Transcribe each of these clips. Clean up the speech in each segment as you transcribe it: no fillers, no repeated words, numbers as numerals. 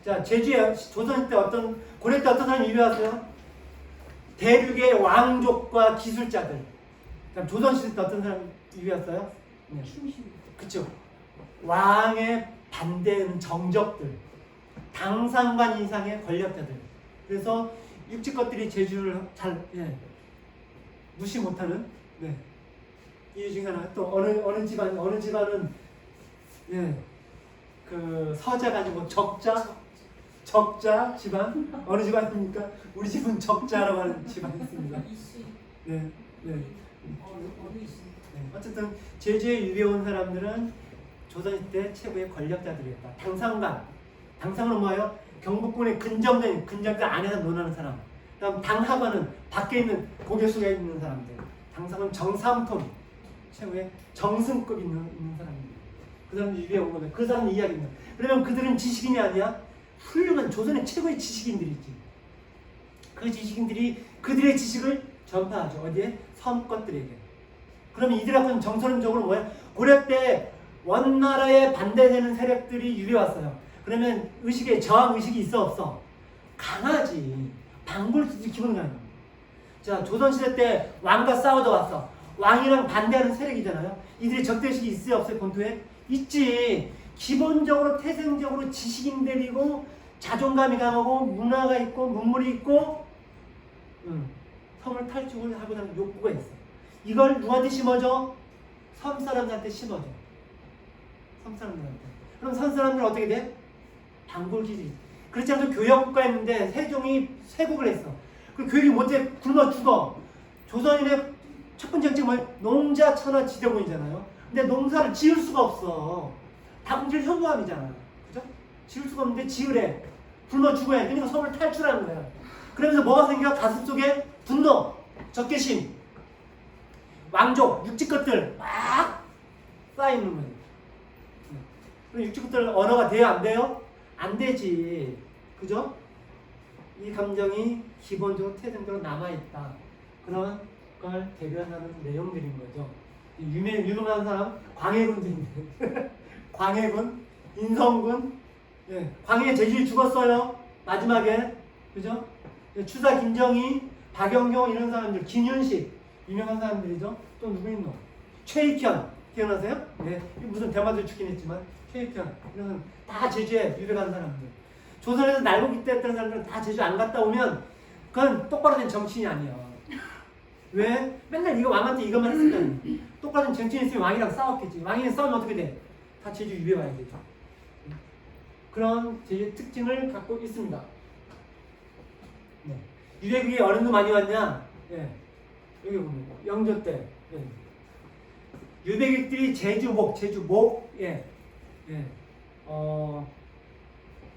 자, 제주에 조선 때 고려 때 어떤 사람이 유배왔어요? 대륙의 왕족과 기술자들. 그럼 조선 시대 때 어떤 사람이 유배왔어요? 네. 그쵸. 왕의 반대하는 정적들, 당상관 이상의 권력자들. 그래서 육지 것들이 제주를 잘 무시 못하는 이유 중에 하나. 또 어느 집안은 그 서자가 아니고 적자 집안. 어느 집안입니까? 우리 집은 적자라고 하는 집안이 있습니다. 네. 어쨌든 제주에 유배온 사람들은 조선시대 최고의 권력자들이었다. 당상은 뭐예요? 경복궁의 근정들 안에서 논하는 사람. 그다음 당하관은 밖에 있는 고개수가 있는 사람들. 당상은 정삼통 최고의 정승급 있는 사람입니다. 그 사람 유배에 온 거다. 그 사람 이야기입니다. 그러면 그들은 지식인이 아니야? 훌륭한 조선의 최고의 지식인들이지. 그 지식인들이 그들의 지식을 전파하죠. 어디에? 섬것들에게. 그러면 이들 앞에는 정서론적으로 뭐야? 고려 때 원나라에 반대되는 세력들이 유배 왔어요. 그러면 저항 의식이 있어 없어? 강하지. 방불기지 기본 강해. 자, 조선시대 때 왕과 싸우다 왔어. 왕이랑 반대하는 세력이잖아요. 이들의 적대의식이 있어요 없어요? 본토에? 있지. 기본적으로 태생적으로 지식인들이고 자존감이 강하고 문화가 있고 문물이 있고 섬을 탈출을 하고자 하는 욕구가 있어. 이걸 누구한테 심어줘? 섬 사람들한테 심어줘. 섬 사람들한테. 그럼 섬 사람들은 어떻게 돼? 방불기지. 그렇지 않아도 교역국가였는데 세종이 쇄국을 했어. 그 교육이 못해 굶어 죽어. 조선인의 첫 번째 정책이 뭐야? 농자 천하 지대공이잖아요. 근데 농사를 지을 수가 없어. 다금질 현무암이잖아. 그죠? 지을 수가 없는데 지으래. 굶어 죽어야 해. 그러니까 섬을 탈출하는 거야. 그러면서 뭐가 생겨? 가슴 속에 분노, 적개심, 왕족, 육지 것들 막 쌓이는 거예요. 그럼 육지 것들 언어가 돼요? 안 돼요? 안 되지. 그죠? 이 감정이 기본적으로 태생적으로 남아있다. 그런 걸 대변하는 내용들인 거죠. 유명한 사람 광해군인데 광해군, 인성군, 광해 제주에 죽었어요. 마지막에. 그죠? 추사 김정희, 박영경 이런 사람들, 김윤식 유명한 사람들이죠. 또 누구 있노? 최익현 기억나세요? 네. 무슨 대마도 죽긴 했지만 최익현 이런 다 제주에 유배간 사람들. 조선에서 날고기 때 했던 사람들은 다 제주 안 갔다 오면 그건 똑바로 된 정치인이 아니야. 왜? 맨날 이거 왕한테 이것만 했으면 똑바로 된 정치인 있으면 왕이랑 싸웠겠지. 왕이랑 싸우면 어떻게 돼? 다 제주 유배 와야 되죠. 그런 제주의 특징을 갖고 있습니다. 네. 유배국이 어느 정도 많이 왔냐? 여기 보면 영조 때 유배객들이 제주목,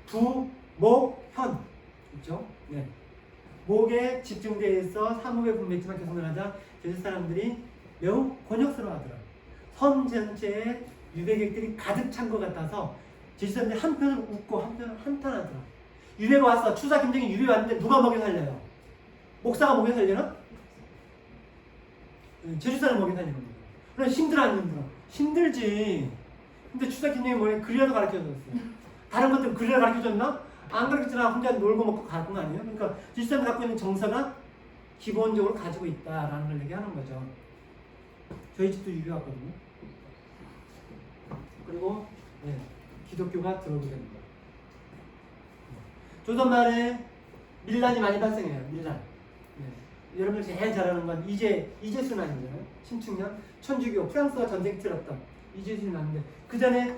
부, 목, 현 있죠? 목에 집중되어 있어 사목의 분배지만 개성을 하자 제주 사람들이 매우 곤욕스러워하더라. 섬 전체에 유배객들이 가득 찬 것 같아서 제주 사람들이 한편은 웃고 한편은 한탄하더라. 유배가 왔어. 추사 김정희 유배 왔는데 누가 먹여 살려요? 목사가 먹여 살려나? 제주 사람 먹여 살리는 거예요. 그럼 힘들어 안 힘들어? 힘들지. 근데 추사 김정희 뭐래? 그리라도 가르쳐줬어요. 다른 것들 그리라 가르쳐줬나? 안 가르쳤잖아. 혼자 놀고 먹고 가는 거 아니에요? 그러니까 제주 사람이 갖고 있는 정서가 기본적으로 가지고 있다라는 걸 얘기하는 거죠. 저희 집도 유배 왔거든요. 그리고 기독교가 들어오게 됩니다. 조선 말에 밀란이 많이 발생해요. 밀란. 여러분들 제일 잘 아는 건 이재순환이잖아요. 신축년 천주교 프랑스와 전쟁 치렀던 이재순환인데 그 전에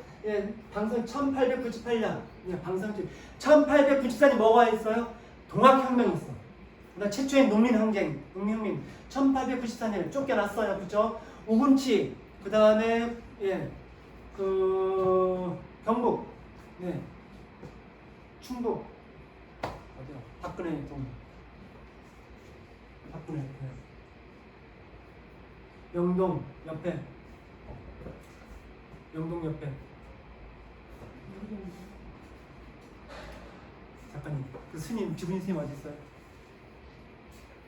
방송 1898년 방송집 1894년이 뭐가 있어요? 동학혁명이 있어. 그다음 최초의 농민항쟁 1894년에 쫓겨났어요. 그렇죠? 우금치 그 다음에 경북 충북 어디야? 박근혜 영동 옆에 작가님 그 스님 주부님 스님 어디 있어요?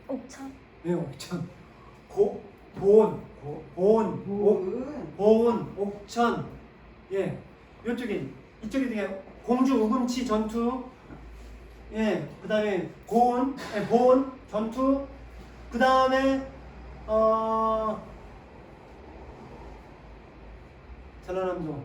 옥천? 네, 옥천. 보은, 옥천. 이쪽에 되게 공주 우금치 전투, 예, 그 다음에 고운, 예, 보온, 전투, 그 다음에 전라남도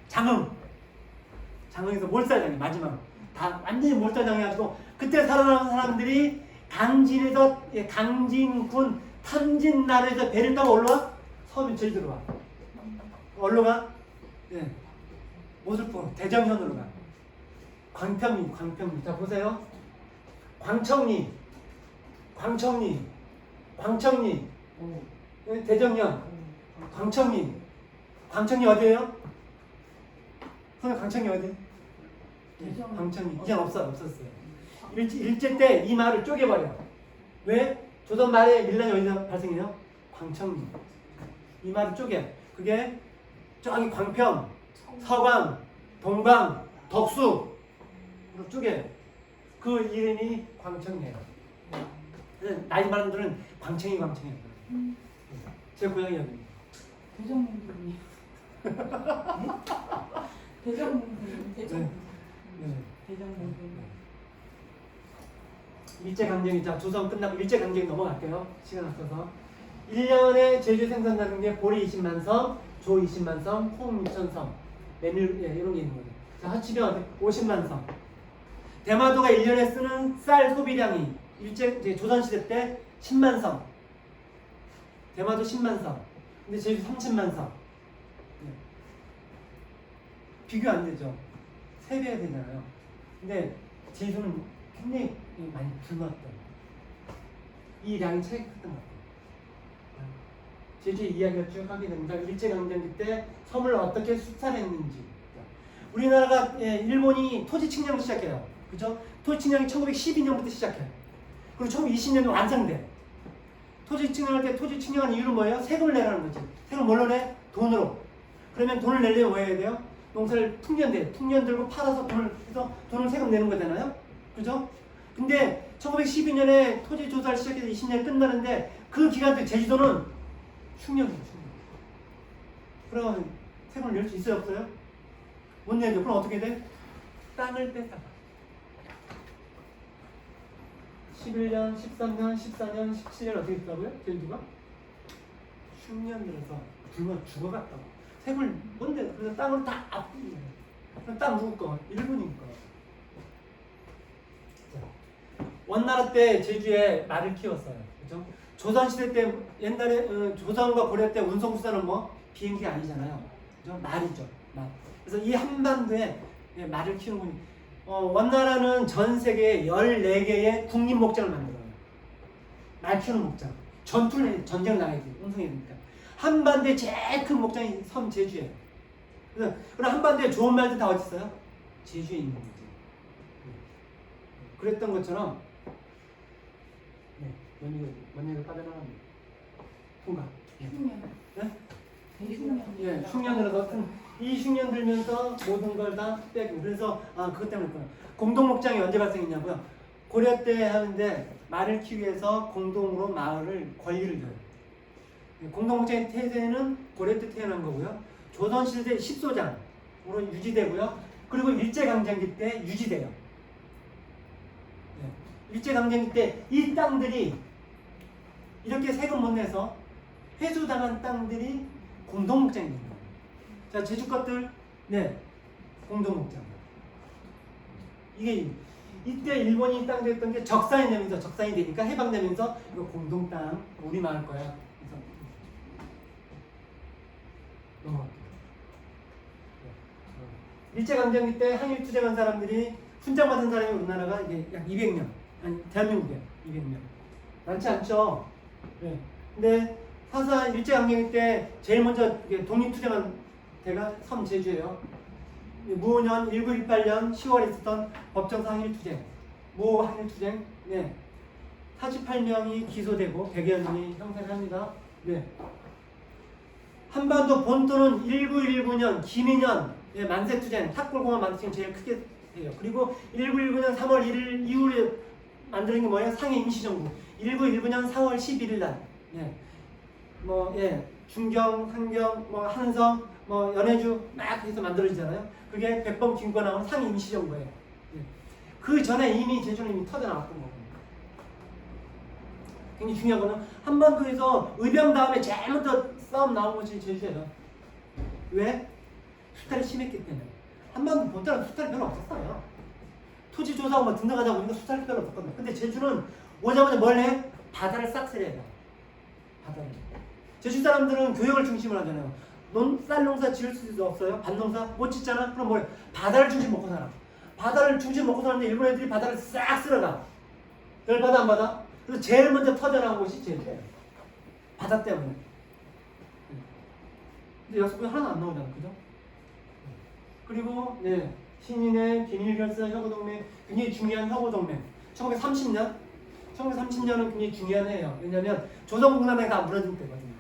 장흥에서 몰살당해. 마지막 다 완전히 몰살당해가지고 그때 살아남은 사람들이 강진에서, 예, 강진군 탐진나루에서 배를 타고 올라와 서울이 제일 들어와. 어디로 가? 예, 모슬포 대정현으로 가. 광평리. 자 보세요. 광청리, 여기 대정현, 광청리 어디예요? 선생님 광청리 어디? 광청리 이젠 없었어요. 일제 때 이 마을을 쪼개버려. 왜? 조선 말에 밀란이 어디서 발생해요? 광청리. 이 마을을 쪼개. 그게 저기 광평, 서광, 동광, 덕수로 쪼개. 그 이름이 광청이에요. 나이 많은 분들은 광청이에요. 제 고향이 여기입니다. 대정문군이. 대정문군. 일제강점기. 자, 조선 끝나고 일제강점기 넘어갈게요. 시간 없어서. 1년에 제주 생산되는 게 보리 20만 섬, 조 20만 섬, 콩 6천 섬, 메밀, 예, 이런 게 있는 거죠. 자, 합치면 50만 섬. 대마도가 1년에 쓰는 쌀 소비량이 이제 조선시대 때 10만 섬. 대마도 10만 섬. 근데 제주 30만 섬. 네. 비교 안 되죠. 3배 되잖아요. 근데 제주는 굉장히 많이 굶었던, 이 량이 차이가 컸던 것 같아요. 제주의 이야기가 쭉 하게 됩니다. 일제강점기 때 섬을 어떻게 수탈했는지. 우리나라가, 예, 일본이 토지 침략을 시작해요. 그죠? 토지 침략이 1912년부터 시작해요. 그리고 1920년에 완성돼. 토지 침략할 때 토지 침략한 이유는 뭐예요? 세금을 내라는 거지. 세금 뭘로 내? 돈으로. 그러면 돈을 내려면 뭐 해야 돼요? 농사를 풍년돼. 풍년 들고 팔아서 돈을 세금 내는 거잖아요. 그죠? 근데 1912년에 토지 조사를 시작해서 20년이 끝나는데 그 기간 때 제주도는 흉년이에요. 그러면 세금을 낼 수 있어요? 없어요? 못 내죠. 그럼 어떻게 돼? 땅을 뺏어가. 11년, 13년, 14년, 17년 어떻게 됐다고요? 제주도가? 흉년 들어서 굶어 죽어갔다고. 세금을 못 내. 그래서 땅을 다 압니다. 그럼 땅 누구 거? 일본인 거. 원나라 때 제주에 말을 키웠어요. 그죠? 조선시대 때 옛날에 조선과 고려 때 운송수단은 뭐? 비행기 아니잖아요. 그죠? 말이죠. 말. 그래서 이 한반도에, 예, 말을 키우는 분이, 원나라는 전 세계에 14개의 국립 목장을 만들어요. 말 키우는 목장. 전쟁을 나가야 돼요. 운송해야 되니까. 한반도의 제일 큰 목장이 섬 제주예요. 그래서 그럼 한반도에 좋은 말들 다 어디 있어요? 제주에 있는 거지. 그랬던 것처럼, 네, 원인을 빠져나갑니다. 통과. 흉년. 네? 대흉년. 예, 흉년으로 이 흉년 들면서 모든 걸 다 빼고. 그래서 그것 때문에 그렇구나. 공동 목장이 언제 발생했냐고요? 고려 때 하는데 말을 키우기 위해서 공동으로 마을을 권리를 줘요. 공동 목장의 태세는 고려 때 태어난 거고요. 조선 시대 10소장으로 유지되고요. 그리고 일제강점기 때 유지돼요. 일제강점기 때 이 땅들이 이렇게 세금 못 내서 회수당한 땅들이 공동목장이 됩니다. 자, 제주 것들, 네, 공동목장. 이게 이때 일본이 땅 됐던 게 적산이 되니까 해방되면서 이거 공동 땅 우리 마을 거야. 그래서 넘어갈게요. 일제강점기 때 항일 투쟁한 사람들이 훈장받은 사람이 우리나라가 이게 약 200명, 아니 대한민국에 200명. 많지 않죠. 네. 근데 사실 일제강점기 때 제일 먼저 독립투쟁한 데가 섬 제주예요. 무오년 1918년 10월에 있었던 법정사 항일투쟁, 무오 항일투쟁, 네. 48명이 기소되고 100여 명이 형사합니다. 네. 한반도 본토는 1919년 김인현, 네, 만세투쟁, 탁골공원 만세투쟁 제일 크게 해요. 그리고 1919년 3월 1일 이후에 만드는 게 뭐예요? 상해 임시정부. 1919년 4월 11일 날, 네. 뭐, 예, 중경, 한경, 뭐, 한성, 뭐, 연해주 막 해서 만들어지잖아요. 그게 백범 김구가 나온 상해 임시정부예요. 그 전에 이미 제주는 이미 터져나왔던 거고. 굉장히 중요한 거는 한반도에서 의병 다음에 제일 먼저 싸움 나온 것이 제주예요. 왜? 수탈이 심했기 때문에. 한반도 본때는 수탈이 별로 없었어요. 토지 조사하고 뭐 등등하다 보니까 수탈이 별로 없었거든요. 근데 제주는 오자마자 뭘 해? 바다를 싹쓸이해요. 바다를. 제주 사람들은 교역을 중심으로 하잖아요. 쌀 농사 지을 수도 없어요. 밭농사 못 짓잖아. 그럼 뭐해? 바다를 중심 먹고 살아. 바다를 중심 먹고 사는데 일본 애들이 바다를 싹 쓸어가. 열받아 안 받아? 그래서 제일 먼저 터져나온 곳이 제주예요. 바다 때문에. 근데 여기서 하나도 안 나오잖아, 그죠? 그리고 네, 신인의 비밀결사 혁오동맹 굉장히 중요한 혁오동맹. 1930년 은 굉장히 중요한 해예요. 왜냐하면 조선공산당이 다 무너질 때거든요.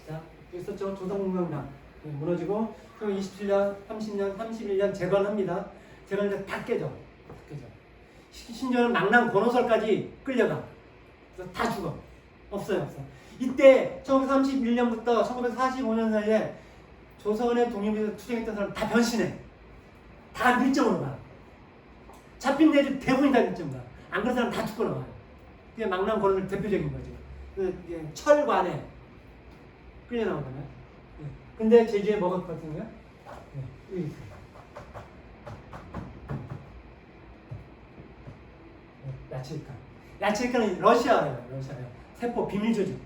자, 여기 있었죠? 조선공산당 무너지고 27년, 30년, 31년 재건합니다. 재건해서 다 깨져. 심지어는 망랑 권오설까지 끌려가. 그래서 다 죽어. 없어요. 이때 1931년부터 1945년 사이에 조선의 독립에서 투쟁했던 사람 다 변신해. 다 밀정으로 가. 잡힌 애들 대부분이 다 밀정 가. 안 그런 사람 다 죽고 나와요. 그게 망랑 권오설 대표적인 거죠. 그 철관에 끌려 나오잖아요. 근데 제주에 뭐가 같은 거야? 여기 있어요. 야채일카는 러시아예요. 세포 비밀 조직.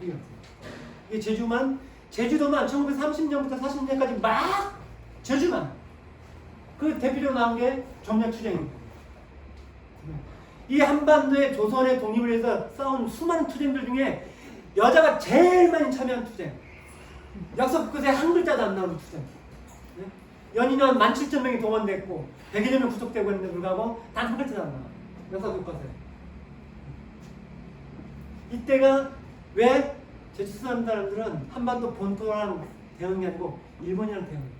이게 제주도만 1930년부터 40년까지 막 제주만 그 대표적으로 나온 게 정략 투쟁입니다. 이 한반도의 조선의 독립을 위해서 싸운 수많은 투쟁들 중에 여자가 제일 많이 참여한 투쟁. 역사 곳곳에 한 글자도 안 나오는 투쟁. 연인은 17,000명이 동원됐고 100여 명 구속되고 있는데 불구하고 단 한 글자도 안 나와. 역사 곳곳에. 이때가 왜 제주 사람들은 한반도 본토랑 대응이 아니고 일본이랑 대응을 했어요.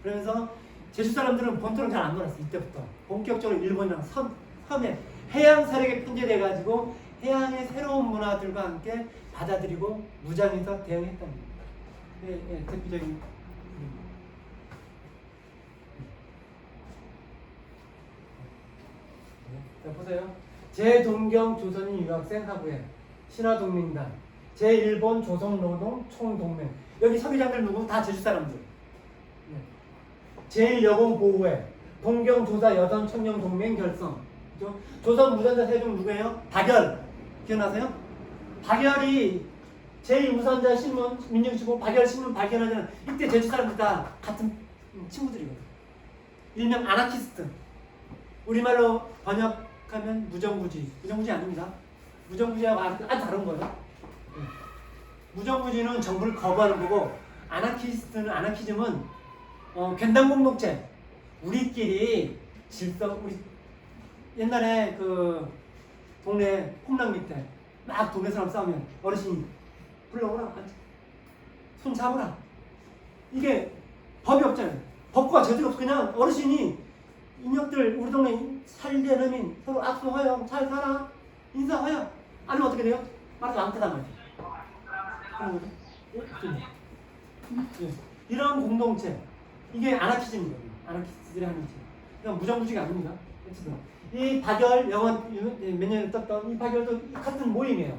그러면서 제주 사람들은 본토랑 잘 안 놀았어. 이때부터 본격적으로 일본이랑 섬에 해양 세력에 편제돼가지고 해양의 새로운 문화들과 함께 받아들이고 무장해서 대응했다는 거예요. 대표적인. 자, 보세요. 제 동경 조선인 유학생 하부에 신화동맹단, 제1본 조선노동 총동맹. 여기 서기장들 누구? 다 제주 사람들. 제1여공보호회, 동경조사 여성청년동맹 결성. 그죠? 조선 무전자 세종 누구예요? 박열. 기억나세요? 박열이 제2우선자 신문, 민정신문, 박열 신문 발견하는 이때 제주 사람들 다 같은 친구들이거든요. 일명 아나키스트. 우리말로 번역하면 무정부주의. 무정부주의 아닙니다. 무정부주의하고 아주 다른 거예요. 무정부주의는 정부를 거부하는 거고, 아나키즘은 괜당 공동체. 우리끼리 질서, 우리 옛날에 그 동네 콩랑 밑에 막 동네 사람 싸우면 어르신이 불러오라, 손 잡으라. 이게 법이 없잖아요. 법과 제도가 없어. 그냥 어르신이 인력들 우리 동네 살려면 서로 악수하여 잘 살아 인사하여. 아니면 어떻게 돼요? 말도 안 끄단 말이야. 그런 거죠. 예. 이런 공동체, 이게 아나키즘이거든요. 아나키스트들이 하는 짓. 그냥 무정부주의가 아닙니다. 어쨌든 이 박열 영원 몇 년에 떴던 이 박열도 같은 모임이에요.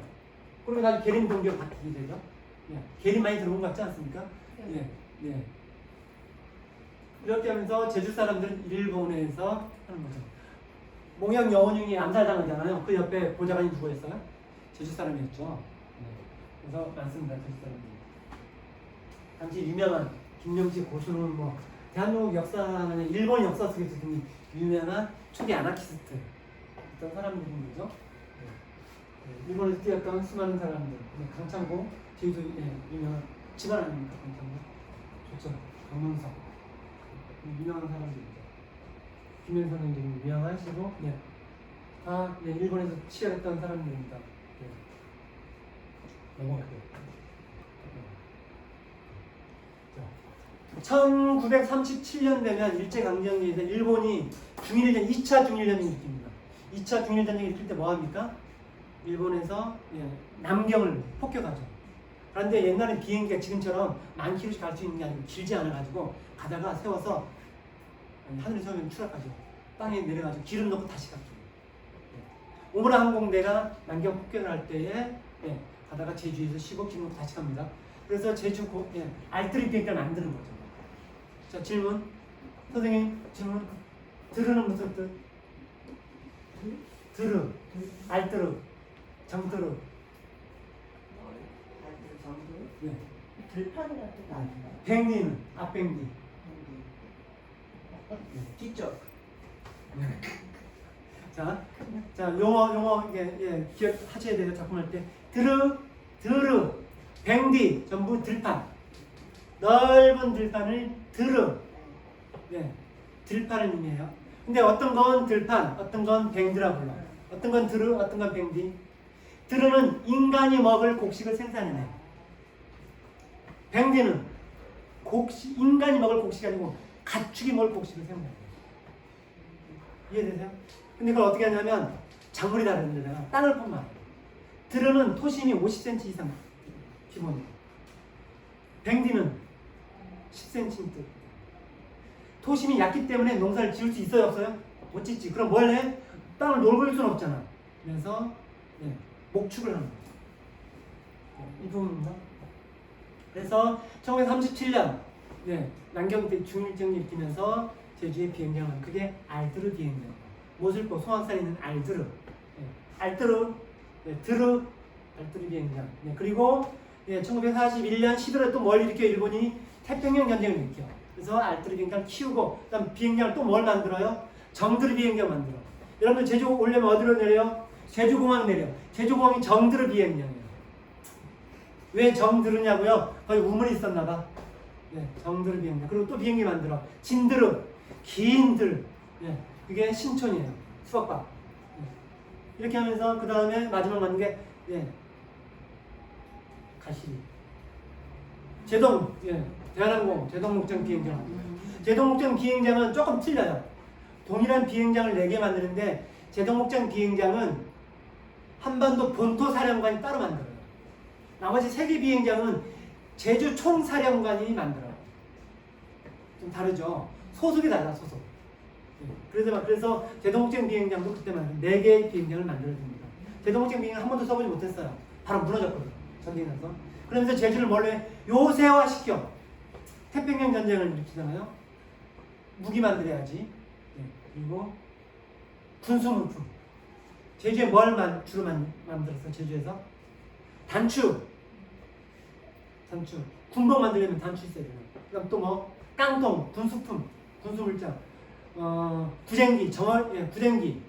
그리고 나중에 계림 동기로 바뀌게 되죠. 예. 계림 많이 들어본 것 같지 않습니까? 예. 예. 이렇게 하면서 제주 사람들은 일본에서 하는 거죠. 몽양 여원흉이 암살당하잖아요. 그 옆에 보좌관이 누구였어요? 제주 사람이었죠. 네. 그래서 많습니다. 제주 사람들. 당시 유명한 김명지 고수는 뭐 대한민국 역사는 일본 역사 속에서 굉장히 유명한 초기 아나키스트 어떤 사람들인 거죠. 네. 일본에서 뛰었던 수많은 사람들. 네. 강창고 제주도 유명한 집안 아닙니까? 강창고 좋죠. 강문석 유명한 사람들이죠. 김현선은 좀 유명하시고, 네. 다 네, 일본에서 치열했던 사람들입니다. 네. 넘어갈게요. 1937년 되면 일제강점기에서 일본이 중일전 2차 중일전쟁을 일으킵니다. 2차 중일전쟁을 일으킬 때 뭐합니까? 일본에서 남경을 폭격하죠. 그런데 옛날에 비행기가 지금처럼 10,000km씩 갈 수 있는 게 아니고 길지 않아가지고 가다가 세워서 하늘에 세우면 추락하죠. 땅에 내려가지고 기름 넣고 다시 가죠. 오므라 항공대가 남경 폭격을 할 때에 가다가 제주에서 쉬고 기름 넣고 다시 갑니다. 그래서 제주 알뜰이 비행기를 만드는 거죠. 자, 질문. 선생님 질문. 들으는 무슨 뜻? 들으, 알뜰르, 정뜰르. 네. 들판이라는 뜻 아닌가? 백리는 앞백리. 뒤쪽. 네. 자, 용어 기억하셔야 돼요. 작품할 때. 들으, 백리 전부 들판. 넓은 들판을 들으. 네. 들판을 의미해요. 근데 어떤 건 들판, 어떤 건 뱅드라 불러. 어떤 건 들으, 어떤 건 뱅디. 들으는 인간이 먹을 곡식을 생산해내. 뱅디는 인간이 먹을 곡식이 아니고 가축이 먹을 곡식을 생산해. 이해되세요? 근데 그걸 어떻게 하냐면 작물이 다른데다가 땅을 펌마. 들으는 토심이 50cm 이상 기본이고, 뱅디는 10cm. 토심이 얇기 때문에 농사를 지을 수 있어요, 없어요? 못 짓지. 그럼 뭘 해? 땅을 놀고 수는 없잖아. 그래서 목축을 하는 거죠. 이 부분입니다. 그래서 1937년 남경대 중일정이 일으키면서 제주의 비행장은 그게 알뜨르 비행장. 모슬포 송악산에 있는 알뜨르. 알뜨르, 드르, 알뜨르 비행장. 그리고 1941년 11월에 또 뭘 일으켜? 일본이 태평양 전쟁을 일으켜. 그래서 알뜨르 비행장을 키우고, 그다음 비행장을 또 뭘 만들어요? 정드르 비행장 만들어. 여러분들 제주 오려면 어디로 내려요? 제주공항 내려. 제주공항이 정드르 비행장이에요. 왜 정드르냐고요? 거기 우물이 있었나봐. 정드르 비행장. 그리고 또 비행기 만들어. 진드르, 긴 들. 그게 신촌이에요. 수박밭. 이렇게 하면서 그 다음에 마지막 만든 게 가시리. 제동, 대한항공 제동목장 비행장. 제동목장 비행장은 조금 틀려요. 동일한 비행장을 4개 만드는데 제동목장 비행장은 한반도 본토 사령관이 따로 만들어요. 나머지 3개 비행장은 제주 총사령관이 만들어요. 좀 다르죠. 소속이 달라, 소속. 그래서 제동목장 비행장도 그때 만든 4개의 비행장을 만들어줍니다. 제동목장 비행장 한 번도 써보지 못했어요. 바로 무너졌거든요. 전쟁이 나서. 그러면서 제주를 원래 요새화시켜. 태평양 전쟁을 일으키잖아요. 무기 만들어야지. 그리고 군수물품. 제주에 뭘 주로 만들었어? 제주에서 단추. 군복 만들려면 단추 있어야 돼요. 그다음 또 뭐 깡통, 군수품, 군수물장, 구쟁기, 구쟁기,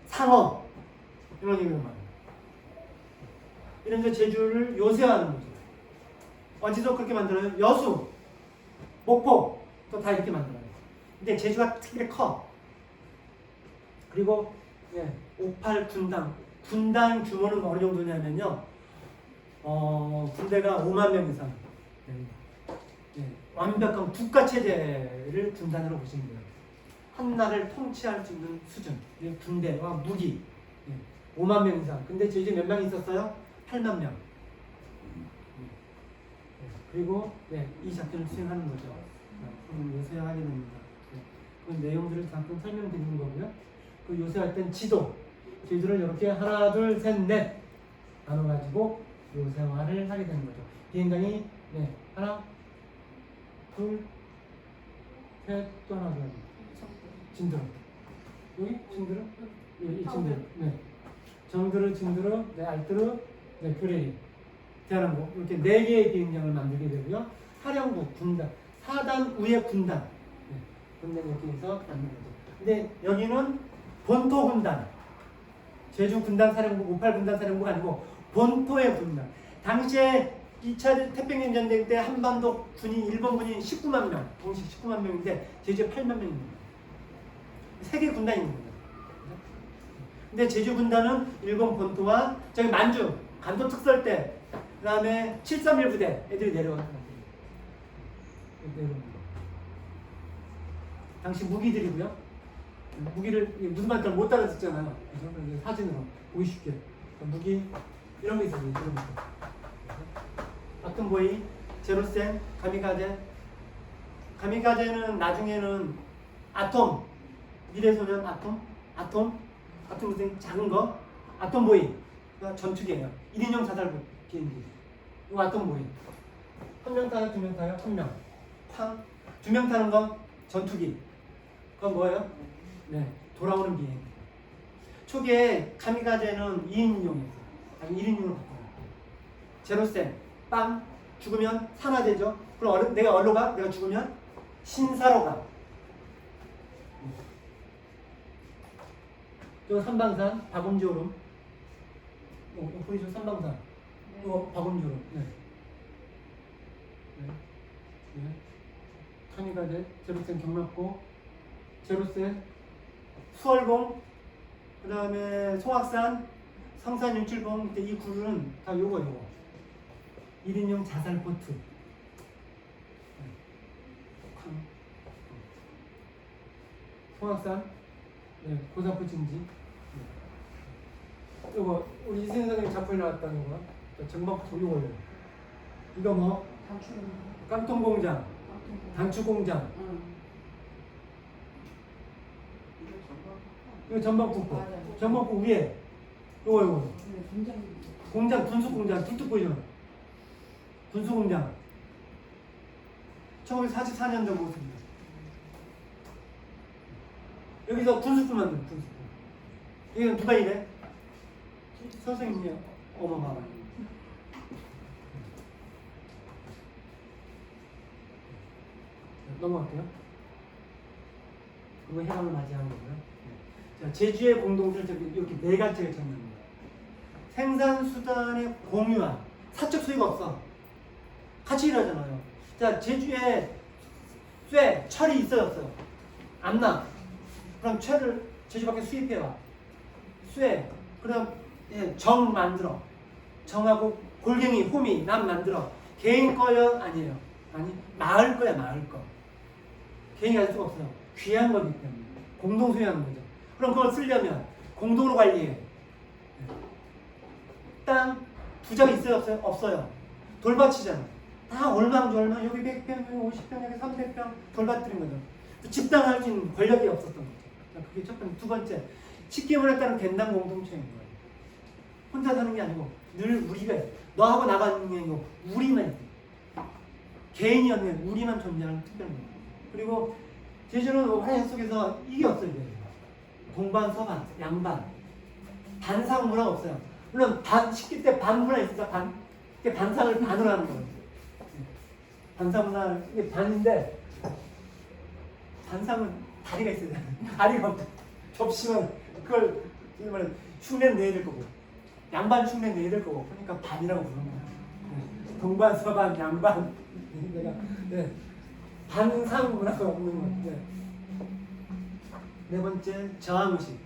상어 이런 얘기를 말해요. 이러면서 제주를 요새화하는 거죠. 어디서 그렇게 만들어요? 여수, 목포 또 다 이렇게 만들어요. 근데 제주가 특별히 커. 그리고 58 군단 규모는 어느 정도냐면요. 군대가 5만 명 이상. 완벽한 국가 체제를 군단으로 보시면 돼요. 한 나라를 통치할 수 있는 수준. 군대와 무기 5만 명 이상. 근데 제주에 몇 명 있었어요? 8만 명. 그리고 이 작전을 수행하는 거죠. 요새하게 됩니다. 그 내용들을 잠깐 설명드리는 거고요. 그 요새할 땐 지도, 제주를 이렇게 하나, 둘, 셋, 넷 나눠가지고 요새화를 하게 되는 거죠. 비행장이 하나, 둘, 셋, 또 하나, 둘. 진드르. 여기 진드르? 여기 진드르. 정드르, 진드르, 알뜨르, 그레이, 대한항공 이렇게 4개의 비행장을 만들게 되고요. 사령부, 군단, 4단 위의 군단, 군단 이렇게 해서 만든 거죠. 근데 여기는 본토 군단, 제주 군단 사령부, 58 군단 사령부가 아니고 본토의 군단. 당시에 2차 태평양 전쟁 때 한반도 군이 일본 군이 19만 명, 동시 19만 명인데 제주에 8만 명입니다. 3개 군단입니다. 근데 제주 군단은 일본 본토와 저기 만주 간도 특설 때, 그 다음에 731 부대 애들이 내려옵니다. 당시 무기들이고요. 무기를 무슨 말인지 못 알아듣잖아요. 그래서 사진으로 보기 쉽게 무기 이런 게 있어요. 이런 거. 아톰보이, 제로센, 가미가제. 가미가제는 나중에는 아톰, 미래소년 아톰 무슨 작은 거, 아톰보이, 전투기예요. 1인용 자살 비행기. 이거 아톰보이. 한 명 타요, 두 명 타요, 한 명. 쾅. 두 명 타는 건 전투기. 그건 뭐예요? 네, 돌아오는 비행기. 초기에 가미가제는 2인용이었어요. 아니 1인용으로 바꿔요. 제로센, 빵, 죽으면 산화되죠. 그럼 내가 어디로 가? 내가 죽으면 신사로 가. 또 삼방산, 박음지오름. 보이죠? 삼방산. 이거 박음지오름. 네. 네. 가미가제, 제로센 경락고, 제로센, 수월봉, 그 다음에 송악산, 성산윤칠봉. 이때 이 구루는 다 요거 1인용 자살보트. 송악산, 네, 고사포 진지. 요거 우리 이승현 선생님 작품에 나왔다는 거. 정박포 요거예요. 이거 뭐? 깡통공장, 단추공장. 이거 전방폭포. 맞아요. 전방폭포 위에 요거. 공장, 군수공장, 뚝뚝 보이죠? 군수공장. 1944년도 모습입니다. 여기서 군수품 만든 군수품. 이게 누가 이래? 선생님이 어마어마하다. 넘어갈게요. 그거 해방을 맞이하는 거고요. 자, 제주의 공동체를 이렇게 네 가지를 정리합니다. 생산수단의 공유와 사적 수익 없어. 같이 일하잖아요. 자, 제주에 철이 있어요, 없어요? 안 나. 그럼 철을 제주 밖에 수입해와. 그럼 정 만들어. 정하고 골갱이, 호미, 남 만들어. 개인 거요? 아니에요. 아니, 마을 거야, 마을 거. 개인이 할 수가 없어요. 귀한 거기 때문에. 공동 소유하는 거죠. 그럼 그걸 쓰려면 공동으로 관리해. 땅 부자가 있어요, 없어요? 없어요. 돌밭이잖아. 다 얼망 여기 100평, 여기 50평, 여기 300평 돌밭 들인 거죠. 집당할 수 있는 권력이 없었던 거죠. 자, 그게 첫 번째. 두 번째, 식기문에 따른 갱단 공동체인 거예요. 혼자 사는 게 아니고 늘 우리가 너하고 나가는 게 아니고 우리만 있어. 개인이었네. 우리만 존재하는 특별한 거예요. 그리고 제주는 화해 속에서 이게 없어요. 이게. 동반, 서반, 양반, 반상 문화가 없어요. 물론 시킬 때 반 문화 있으니까 이게 반상을 반으로 하는 거예요. 반상 문화 이게 반인데 반상은 다리가 있어야 돼. 다리가 없어. 접시만 그걸 흉내 내야 될 거고 양반 흉내 내야 될 거고 그러니까 반이라고 부르는 거야. 동반, 서반, 양반. 내가 반상 문화가 없는 건데. 네 번째, 저항의식.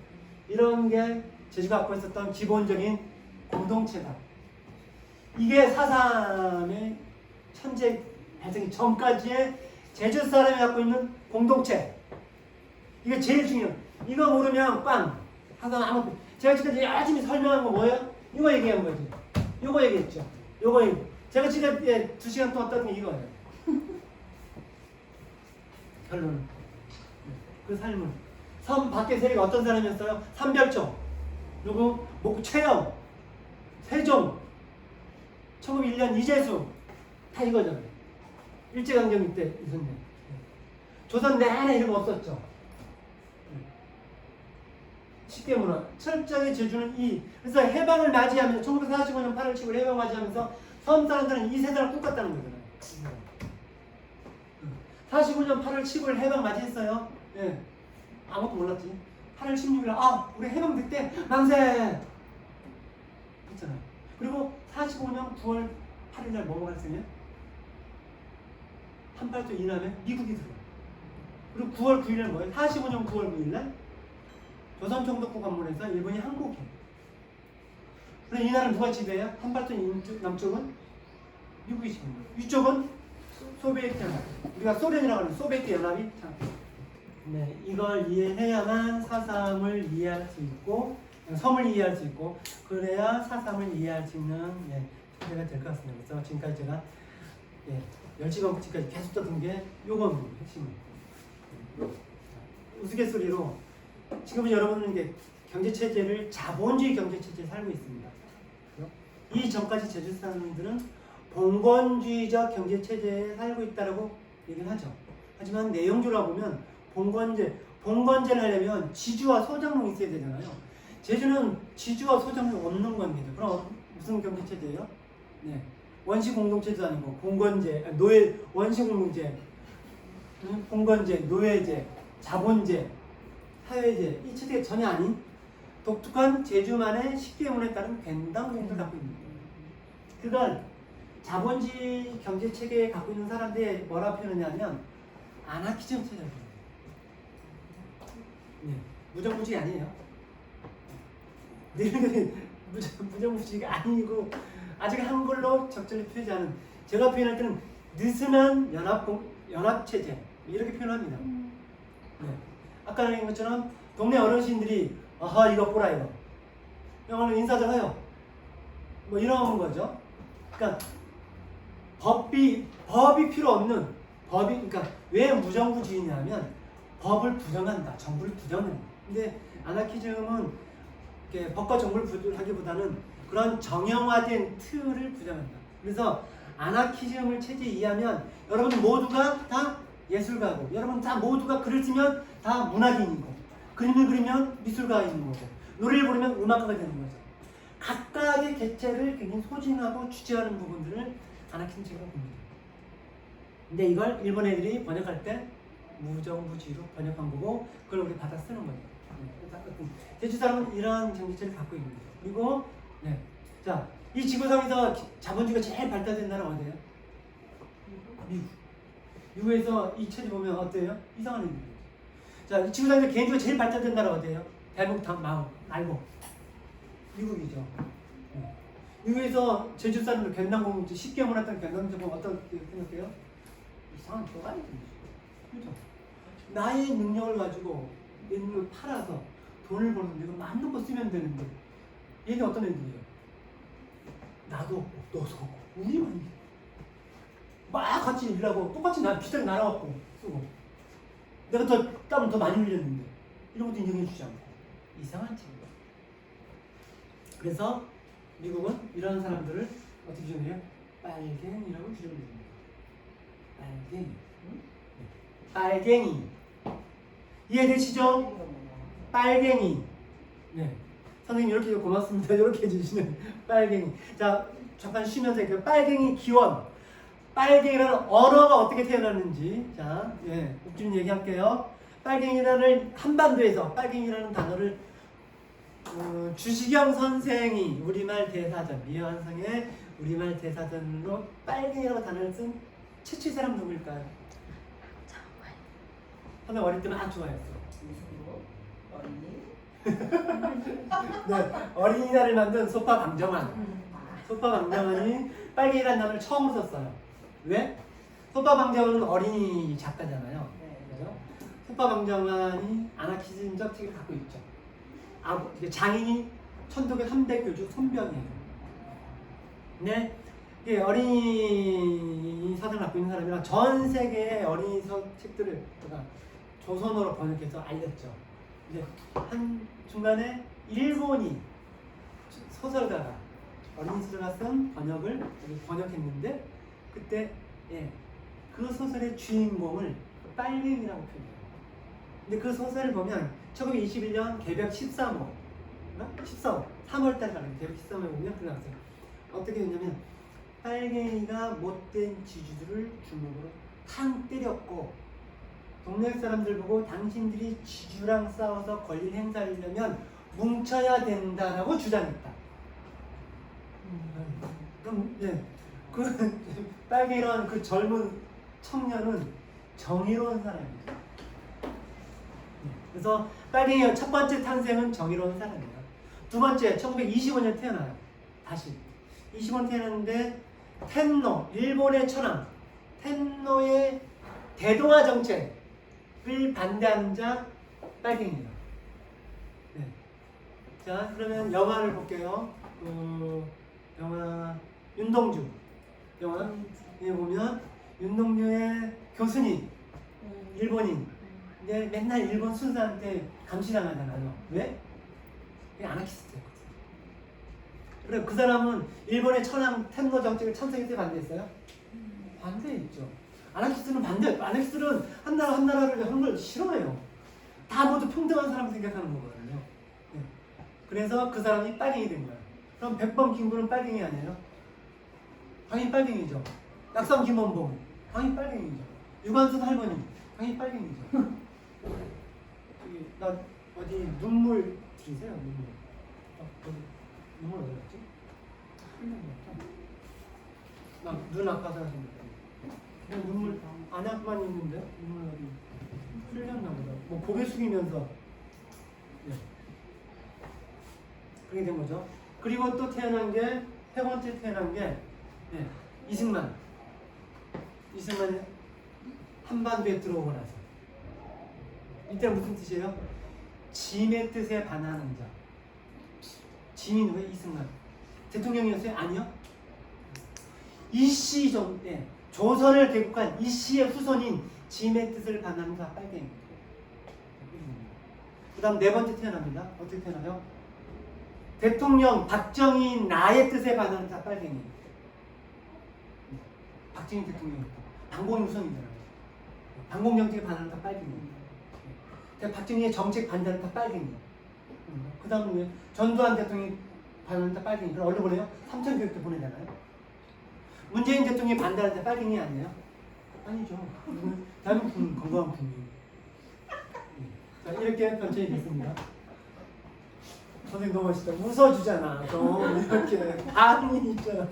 이런 게 제주가 갖고 있었던 기본적인 공동체다. 이게 4.3의 천재 발생이 전까지의 제주 사람이 갖고 있는 공동체. 이게 제일 중요해요. 이거 모르면 빵. 항상 아무 제가 지금 열심히 설명한 거 뭐예요? 이거 얘기한 거지. 이거 얘기했죠. 제가 지금 2시간 동안 떠든 게 이거예요. 결론은 그 삶을 섬 밖의 세력이 어떤 사람이었어요? 삼별총 누구? 최영, 세종, 1901년 이재수 다 이거잖아요. 일제강점기 때 있었네. 조선 내내 이런 거 없었죠. 식대문화 철저히 제주는 그래서 해방을 맞이하면서 1945년 8월 10일 해방 맞이하면서 섬 사람들은 이 세상을 꿈꿨다는 거잖아요. 45년 8월 15일 해방 맞이했어요. 예. 아무것도 몰랐지. 8월 16일 우리 해방됐대. 만세! 했잖아요. 그리고 45년 9월 8일 날 뭐가 발생해? 한팔도 이남에 미국이 들어요. 그리고 9월 9일 날 뭐예요? 45년 9월 9일 날 조선총독부 관문에서 일본이 항복해. 그래서 이 나라는 누가 지배해요? 한팔도 남쪽은 미국이 지배해요. 위쪽은 소비에트 연합. 우리가 소련이라고 하는 소비에트 연합이 네, 이걸 이해해야만 4.3을 이해할 수 있고 섬을 이해할 수 있고 그래야 4.3을 이해할 수 있는 체제가 될 것 같습니다. 그래서 지금까지 제가 멸치광국지까지 계속 떠든 게 요겁니다. 핵심. 우스갯소리로 지금은 여러분은 이게 경제 체제를 자본주의 경제 체제에 살고 있습니다. 이 전까지 제주 사람들은 봉건주의적 경제 체제에 살고 있다라고 얘기를 하죠. 하지만 내용적으로 보면 봉건제를 하려면 지주와 소장농이 있어야 되잖아요. 제주는 지주와 소장농이 없는 겁니다. 그럼 무슨 경제 체제예요? 네, 원시 공동체도 아니고 봉건제, 노예, 원시 공동체, 봉건제, 노예제, 자본제, 사회제 이 체제가 전혀 아닌 독특한 제주만의 식계문에 따른 벤당 공동을 갖고 있는 거예요. 그건 자본주의 경제 체계에 갖고 있는 사람들이 뭐라 표현하냐면 아나키즘 체제라고 해요. 네, 무정부주의 아니에요. 너희들이 무정부주의가 아니고 아직 한글로 적절히 표현하는 제가 표현할 때는 느슨한 연합체제 이렇게 표현합니다. 네. 아까 얘기한 것처럼 동네 어르신들이 아하 이거 보라 이거 오늘 인사 좀 해요 뭐 이런 거죠. 그러니까 법이 필요 없는 그러니까 왜 무정부주의냐면 법을 부정한다, 정부를 부정한다. 근데 아나키즘은 이렇게 법과 정부를 부정하기보다는 그런 정형화된 틀을 부정한다. 그래서 아나키즘을 체제에 이해하면 여러분 모두가 다 예술가고, 여러분 다 모두가 글을 쓰면 다 문학인이고, 그림을 그리면 미술가인 거고, 노래를 부르면 음악가가 되는 거죠. 각각의 객체를 굉장히 소진하고 주체하는 부분들을 아나키즘 체계가 봅니다. 근데 이걸 일본 애들이 번역할 때 무정부주의로 번역한 거고, 그걸 우리 받아 쓰는 거예요. 제주 사람은 이러한 정치체를 갖고 있는 거죠. 그리고 자, 이 지구상에서 자본주의가 제일 발달된 나라 어디예요? 미국. 미국에서 이 체제 보면 어때요? 이상한 얘기예요. 자, 이 지구상에서 개인주의가 제일 발달된 나라 어디예요? 대북 말고 미국이죠. 미국에서 제주 사람들 견당공주 쉽게 문화했던 견당공주 보면 어떻게 생각해요? 이상한 또라이죠. 그죠? 나의 능력을 가지고 내 능력을 팔아서 돈을 버는 내가 많은 거 쓰면 되는데 얘는 어떤 애들이에요? 나도 없고 너도 없고 우리만 막 같이 일하고 똑같이 비슷하게 날아갖고 쓰고 내가 땀을 더 많이 흘렸는데 이런 것도 인정해주지 않고 이상한 책이에요. 그래서 미국은 이런 사람들을 어떻게 규정해요? 빨갱이라고 규정을 해줍니다. 빨갱이. 빨갱이. 이해되시죠? 빨갱이. 네. 선생님 이렇게 고맙습니다. 이렇게 해주시는 빨갱이. 자, 잠깐 쉬면서 그 빨갱이 기원. 빨갱이라는 언어가 어떻게 태어났는지. 자, 옥준 얘기할게요. 빨갱이라는 한반도에서 빨갱이라는 단어를 주시경 선생이 우리말 대사전, 미완성의 우리말 대사전으로 빨갱이라고 단어를 쓴 최초의 사람 누구일까요? 선생님 어릴 때 막 좋아했어. 네, 어린이날을 만든 소파 방정환. 소파 방정환이 빨갱이라는 단어를 처음으로 썼어요. 왜? 소파 방정환은 어린이 작가잖아요. 그죠? 소파 방정환이 아나키즘적 책을 갖고 있죠. 장인이 천도교 3대 교주 손병이에요. 네, 어린이 사상을 갖고 있는 사람이랑 전 세계의 어린이 책들을 제가 조선어로 번역해서 알렸죠. 이제 한 중간에 일본이 소설가가 어린이 소설가 쓴 번역을 번역했는데 그때 그 소설의 주인공을 빨갱이라고 표현해요. 근데 그 소설을 보면 1921년 개벽 13호 3월달 가는 개벽 13호에 보면 그렇게 나왔어요. 어떻게 됐냐면 빨갱이가 못된 지주들을 주먹으로 탕 때렸고 동네 사람들 보고 당신들이 지주랑 싸워서 권리를 행사하려면 뭉쳐야 된다라고 주장했다. 그럼 그 빨갱이라는 그 젊은 청년은 정의로운 사람이죠. 그래서 빨갱이의 첫 번째 탄생은 정의로운 사람이에요. 두 번째 1925년 태어나요. 다시 25년 태어났는데 텐노 일본의 천황 텐노의 대동아 정책을 반대하는 자 빨갱이에요. 자 그러면 영화를 볼게요. 영화 윤동주 영화 에 보면 윤동주의 교수님 일본인 근데 맨날 일본 순사한테 감시당하잖아요. 왜? 그게 아나키스트였거든. 그래 그 사람은 일본의 천황 텐노 정책을 찬성했어요, 반대했어요? 반대했죠. 아나키스트는 반대. 아나키스트는 한 나라 한 나라를 하는 걸 싫어해요. 다 모두 평등한 사람 생각하는 거거든요. 네. 그래서 그 사람이 빨갱이 된 거예요. 그럼 백범 김구는 빨갱이 아니에요? 당연히 빨갱이죠. 낙선 김원봉 당연히 빨갱이죠. 유관순 할머니 당연히 빨갱이죠. 저기 나 어디 눈물 드리세요 눈물. 어디 눈물 어디 갔지? 나눈 아파서 하십니다. 눈물 안약만 있는데 눈물 어디 흘렸나 보다. 뭐 고개 숙이면서 네. 그렇게 된 거죠. 그리고 또 태어난 게 세 번째 태어난 게 네. 이승만이 한반도에 들어오고 나서 이때 무슨 뜻이에요? 짐의 뜻에 반하는 자. 짐이 누구예요? 이승만. 대통령이었어요? 아니요. 이씨 때 조선을 개국한 이씨의 후손인 짐의 뜻을 반하는 자 빨갱이. 그 다음 네 번째 태어납니다. 어떻게 태어나요? 대통령 박정희 나의 뜻에 반하는 자 빨갱이. 박정희 대통령이었다. 반공의 후손이잖아요. 반공정책에 반하는 자 빨갱이. 박정희의 정책 반대하는 자 빨갱이. 그 다음은 왜? 전두환 대통령이 반하는 자 빨갱이. 그럼 어디로 보내요? 삼천교육도 보내잖아요. 문재인 대통령이 반대하는 자 빨갱이 아니에요? 아니죠. 대한민국 건강한 국민. 자, 이렇게 변천이 됐습니다. 선생님 너무 멋있다. 웃어주잖아. 좀 이렇게 반응이 있잖아.